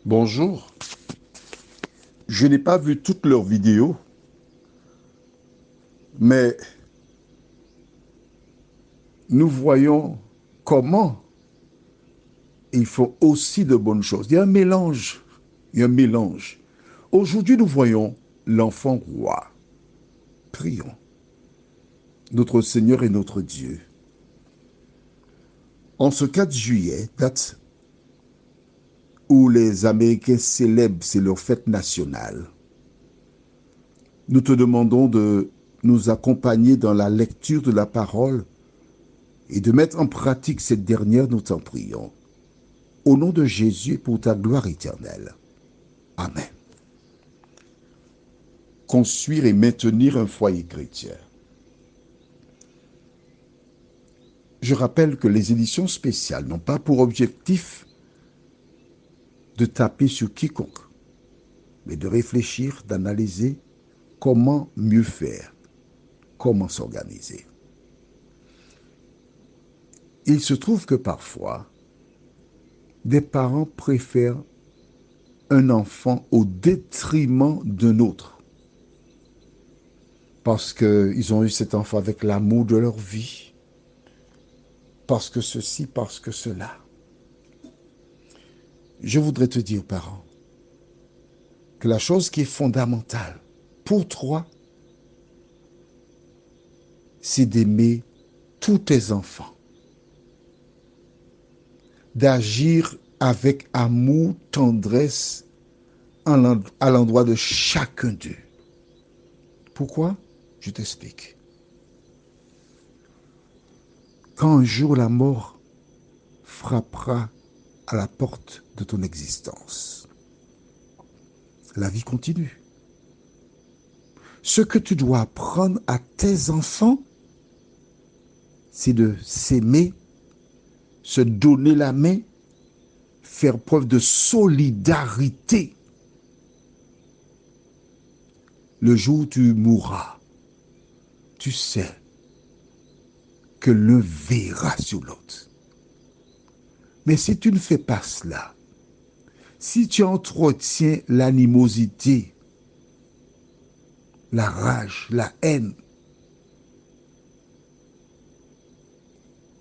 Bonjour. Je n'ai pas vu toutes leurs vidéos, mais nous voyons comment ils font aussi de bonnes choses. Il y a un mélange. Il y a un mélange. Aujourd'hui, nous voyons l'enfant roi. Prions. Notre Seigneur et notre Dieu. En ce 4 juillet, date où les Américains célèbrent, c'est leur fête nationale, nous te demandons de nous accompagner dans la lecture de la parole et de mettre en pratique cette dernière, nous t'en prions. Au nom de Jésus et pour ta gloire éternelle. Amen. Construire et maintenir un foyer chrétien. Je rappelle que les éditions spéciales n'ont pas pour objectif de taper sur quiconque, mais de réfléchir, d'analyser comment mieux faire, comment s'organiser. Il se trouve que parfois, des parents préfèrent un enfant au détriment d'un autre, parce qu'ils ont eu cet enfant avec l'amour de leur vie, parce que ceci, parce que cela. Je voudrais te dire, parents, que la chose qui est fondamentale pour toi, c'est d'aimer tous tes enfants, d'agir avec amour, tendresse à l'endroit de chacun d'eux. Pourquoi? Je t'explique. Quand un jour la mort frappera à la porte de ton existence, la vie continue. Ce que tu dois apprendre à tes enfants, c'est de s'aimer, se donner la main, faire preuve de solidarité. Le jour où tu mourras, tu sais que l'un veillera sur l'autre. Mais si tu ne fais pas cela, si tu entretiens l'animosité, la rage, la haine,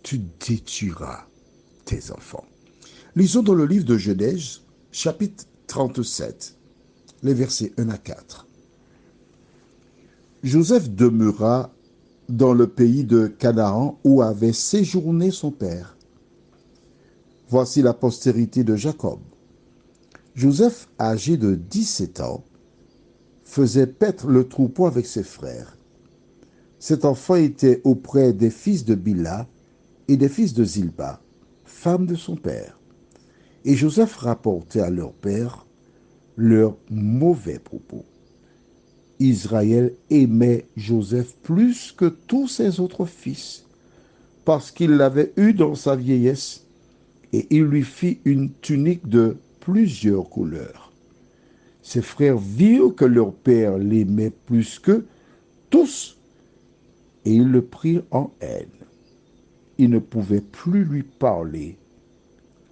tu détruiras tes enfants. Lisons dans le livre de Genèse, chapitre 37, les versets 1 à 4. Joseph demeura dans le pays de Canaan où avait séjourné son père. Voici la postérité de Jacob. Joseph, âgé de 17 ans, faisait paître le troupeau avec ses frères. Cet enfant était auprès des fils de Bila et des fils de Zilpa, femme de son père. Et Joseph rapportait à leur père leurs mauvais propos. Israël aimait Joseph plus que tous ses autres fils, parce qu'il l'avait eu dans sa vieillesse, et il lui fit une tunique de plusieurs couleurs. Ses frères virent que leur père l'aimait plus qu'eux tous, et ils le prirent en haine. Ils ne pouvaient plus lui parler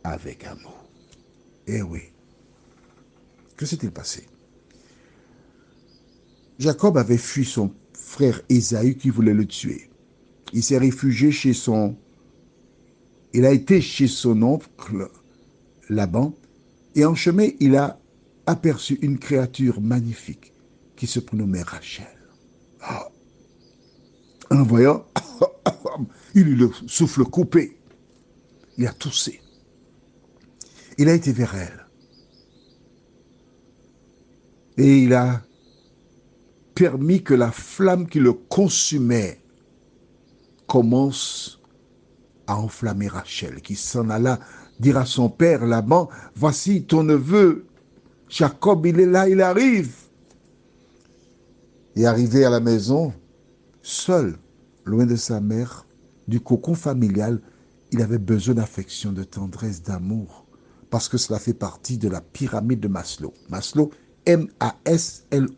avec amour. Eh oui, que s'est-il passé? Jacob avait fui son frère Ésaü qui voulait le tuer. Il s'est réfugié chez son... Il a été chez son oncle Laban, et en chemin, il a aperçu une créature magnifique qui se prénommait Rachel. Ah, en voyant, il eut le souffle coupé. Il a toussé. Il a été vers elle. Et il a permis que la flamme qui le consumait commence à enflammer Rachel, qui s'en alla dire à son père Laban, voici ton neveu, Jacob, il est là, il arrive. Et arrivé à la maison, seul, loin de sa mère, du cocon familial, il avait besoin d'affection, de tendresse, d'amour, parce que cela fait partie de la pyramide de Maslow. Maslow, M-A-S-L-O-W.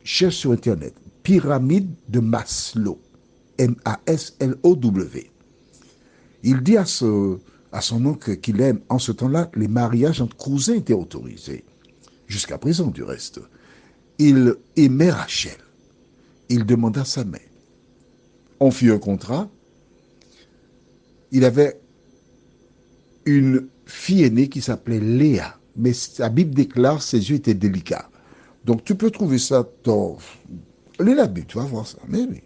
Cherche sur Internet, pyramide de Maslow, M-A-S-L-O-W. Il dit à son oncle qu'il aime. En ce temps-là, les mariages entre cousins étaient autorisés. Jusqu'à présent, du reste. Il aimait Rachel. Il demanda sa main. On fit un contrat. Il avait une fille aînée qui s'appelait Léa. Mais la Bible déclare que ses yeux étaient délicats. Donc tu peux trouver ça dans... Lis la Bible, tu vas voir ça. Mais oui.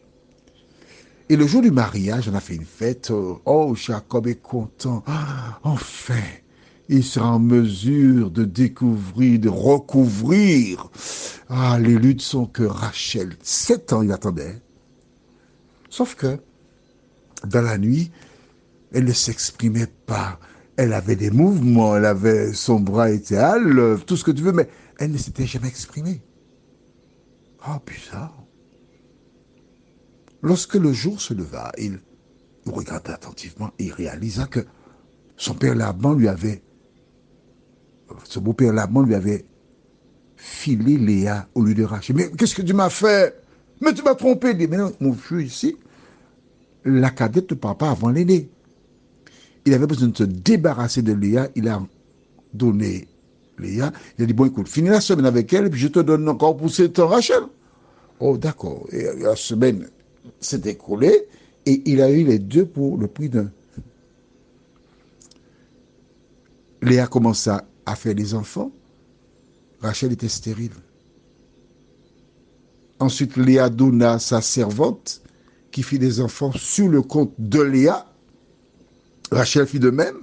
Et le jour du mariage, on a fait une fête. Oh, Jacob est content. Ah, enfin, il sera en mesure de découvrir, de recouvrir l'élu de son cœur, Rachel. 7 ans, il attendait. Sauf que, dans la nuit, elle ne s'exprimait pas. Elle avait des mouvements, elle avait son bras était à l'œuvre, tout ce que tu veux, mais elle ne s'était jamais exprimée. Ah, bizarre. Lorsque le jour se leva, il regarda attentivement et il réalisa que son beau-père Laban lui avait filé Léa au lieu de Rachel. Mais qu'est-ce que tu m'as fait? Mais tu m'as trompé. Il dit, mais non, mon fils ici, la cadette ne part pas avant l'aîné. Il avait besoin de se débarrasser de Léa. Il a donné Léa. Il a dit, bon, écoute, finis la semaine avec elle, puis je te donne encore pour 7 ans Rachel. Oh, d'accord. Et la semaine s'est écoulée et il a eu les deux pour le prix d'un. Léa commença à faire des enfants. Rachel était stérile. Ensuite, Léa donna sa servante qui fit des enfants sur le compte de Léa. Rachel fit de même.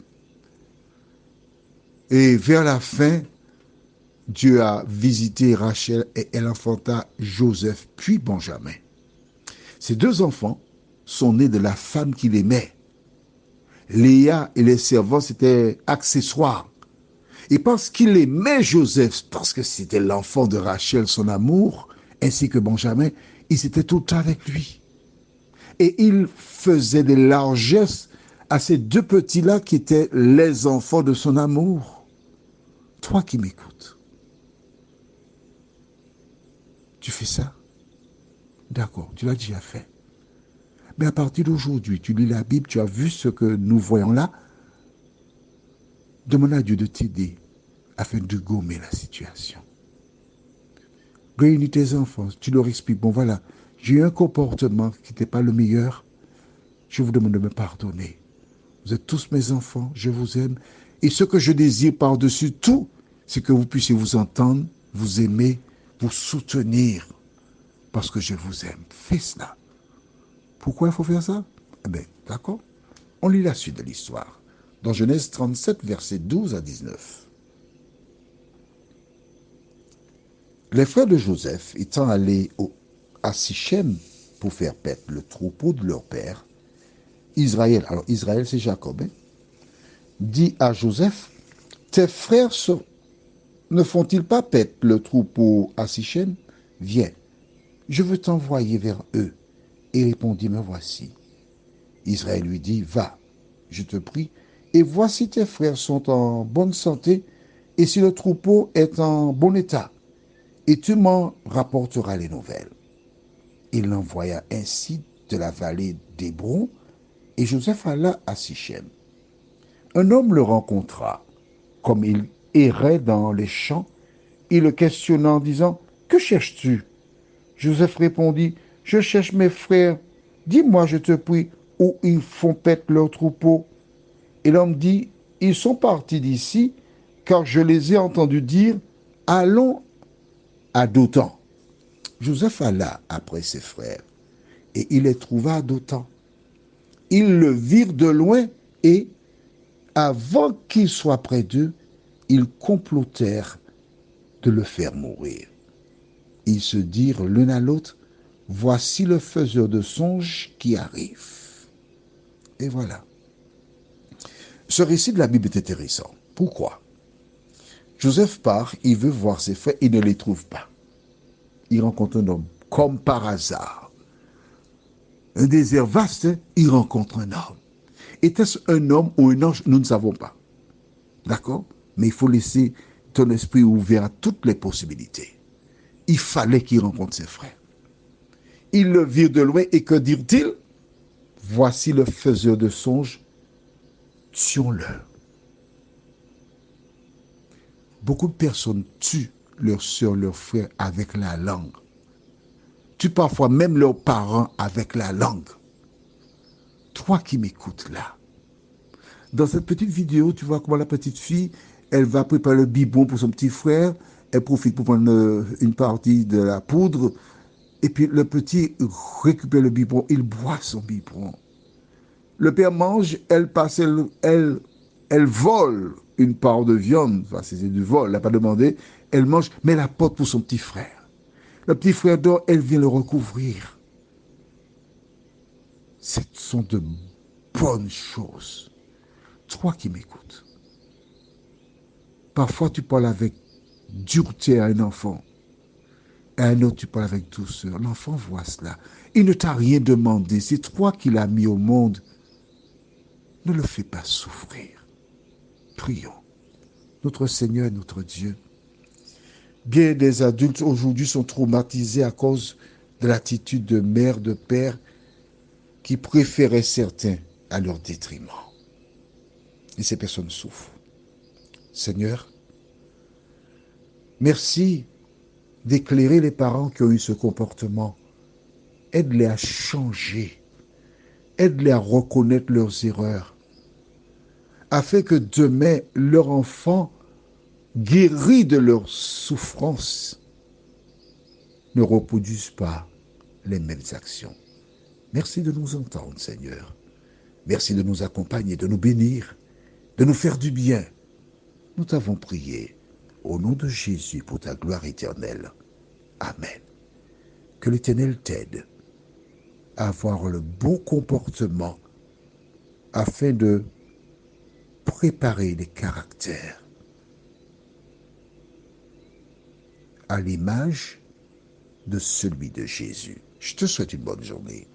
Et vers la fin, Dieu a visité Rachel et elle enfanta Joseph puis Benjamin. Ces 2 enfants sont nés de la femme qu'il aimait. Léa et les servants, c'était accessoire. Et parce qu'il aimait Joseph, parce que c'était l'enfant de Rachel, son amour, ainsi que Benjamin, ils étaient tout le temps avec lui. Et il faisait des largesses à ces 2 petits-là qui étaient les enfants de son amour. Toi qui m'écoutes, tu fais ça? D'accord, tu l'as déjà fait. Mais à partir d'aujourd'hui, tu lis la Bible, tu as vu ce que nous voyons là. Demande à Dieu de t'aider afin de gommer la situation. Réunis tes enfants, tu leur expliques, bon voilà, j'ai eu un comportement qui n'était pas le meilleur, je vous demande de me pardonner. Vous êtes tous mes enfants, je vous aime. Et ce que je désire par-dessus tout, c'est que vous puissiez vous entendre, vous aimer, vous soutenir, parce que je vous aime. Fais cela. Pourquoi il faut faire ça? Eh bien, d'accord. On lit la suite de l'histoire. Dans Genèse 37, versets 12 à 19. Les frères de Joseph étant allés à Sichem pour faire paître le troupeau de leur père, Israël, alors Israël c'est Jacob, dit à Joseph, tes frères ne font-ils pas paître le troupeau à Sichem? Viens, je veux t'envoyer vers eux. Et répondit, me voici. Israël lui dit, va, je te prie, et vois si tes frères sont en bonne santé, et si le troupeau est en bon état, et tu m'en rapporteras les nouvelles. Il l'envoya ainsi de la vallée d'Hébron, et Joseph alla à Sichem. Un homme le rencontra, comme il errait dans les champs, il le questionna en disant, que cherches-tu? Joseph répondit, je cherche mes frères, dis-moi, je te prie, où ils font paître leur troupeau. Et l'homme dit, ils sont partis d'ici, car je les ai entendus dire, allons à Dothan. Joseph alla après ses frères, et il les trouva à Dothan. Ils le virent de loin, et, avant qu'il soit près d'eux, ils complotèrent de le faire mourir. Ils se dirent l'un à l'autre, voici le faiseur de songes qui arrive. Et voilà. Ce récit de la Bible est intéressant. Pourquoi? Joseph part, il veut voir ses frères, il ne les trouve pas. Il rencontre un homme, comme par hasard. Un désert vaste, il rencontre un homme. Était-ce un homme ou un ange? Nous ne savons pas. D'accord? Mais il faut laisser ton esprit ouvert à toutes les possibilités. Il fallait qu'il rencontre ses frères. Ils le virent de loin et que dirent-ils? Voici le faiseur de songes tuons-le. Beaucoup de personnes tuent leurs sœurs, leurs frères avec la langue. Tuent parfois même leurs parents avec la langue. Toi qui m'écoutes là, dans cette petite vidéo, tu vois comment la petite fille, elle va préparer le biberon pour son petit frère, elle profite pour prendre une partie de la poudre, et puis le petit récupère le biberon, il boit son biberon. Le père mange, elle passe, elle vole une part de viande, enfin c'est du vol, elle n'a pas demandé, elle mange, mais elle apporte pour son petit frère. Le petit frère dort, elle vient le recouvrir. Ce sont de bonnes choses. Toi qui m'écoutes, parfois tu parles avec dureté à un enfant, à un autre tu parles avec douceur. L'enfant voit cela. Il ne t'a rien demandé, c'est toi qui l'as mis au monde. Ne le fais pas souffrir. Prions. Notre Seigneur, notre Dieu, bien des adultes aujourd'hui sont traumatisés à cause de l'attitude de mère, de père qui préféraient certains à leur détriment. Et ces personnes souffrent. Seigneur, merci d'éclairer les parents qui ont eu ce comportement. Aide-les à changer. Aide-les à reconnaître leurs erreurs. Afin que demain, leur enfant, guéri de leur souffrance, ne reproduise pas les mêmes actions. Merci de nous entendre, Seigneur. Merci de nous accompagner, de nous bénir, de nous faire du bien. Nous t'avons prié au nom de Jésus pour ta gloire éternelle. Amen. Que l'Éternel t'aide à avoir le bon comportement afin de préparer les caractères à l'image de celui de Jésus. Je te souhaite une bonne journée.